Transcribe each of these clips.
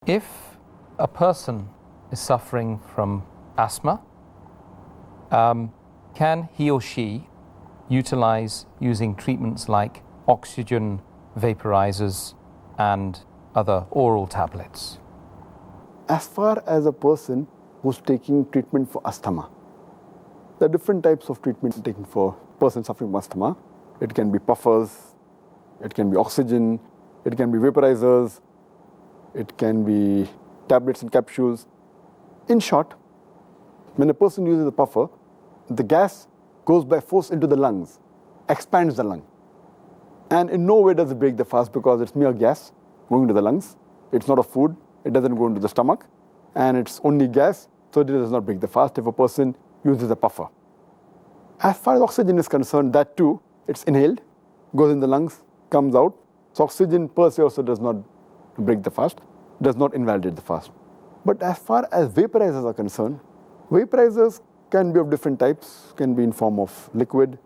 If a person is suffering from asthma, can he or she utilize using treatments like oxygen vaporizers and other oral tablets? As far as a person who's taking treatment for asthma, there are different types of treatment taken for a person suffering from asthma. It can be puffers, it can be oxygen, it can be vaporizers, it can be tablets and capsules. In short, when a person uses a puffer, the gas goes by force into the lungs, expands the lung. And in no way does it break the fast because it's mere gas going to the lungs. It's not a food, it doesn't go into the stomach, and it's only gas, so it does not break the fast if a person uses a puffer. As far as oxygen is concerned, that too, it's inhaled, goes in the lungs, comes out. So oxygen per se also does not break the fast, does not invalidate the fast. But as far as vaporizers are concerned, vaporizers can be of different types, can be in form of liquid,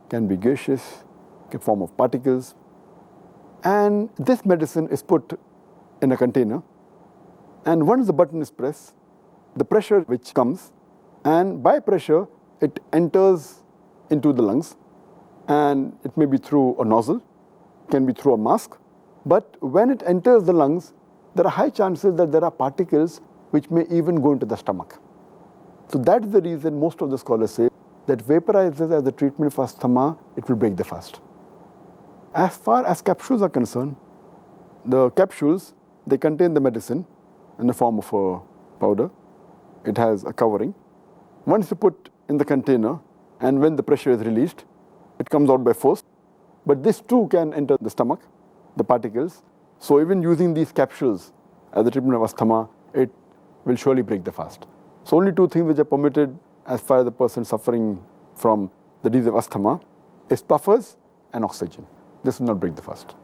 can be gaseous, in form of particles. And this medicine is put in a container, and once the button is pressed, the pressure which comes, and by pressure, it enters into the lungs, and it may be through a nozzle, can be through a mask, but when it enters the lungs, there are high chances that there are particles which may even go into the stomach. So that's the reason most of the scholars say that vaporizers as a treatment for asthma, it will break the fast. As far as capsules are concerned, the capsules, they contain the medicine in the form of a powder. It has a covering. Once you put in the container, and when the pressure is released, it comes out by force. But this too can enter the stomach, the particles. So even using these capsules as a treatment of asthma, it will surely break the fast. So only two things which are permitted as far as the person suffering from the disease of asthma is puffers and oxygen. This will not break the fast.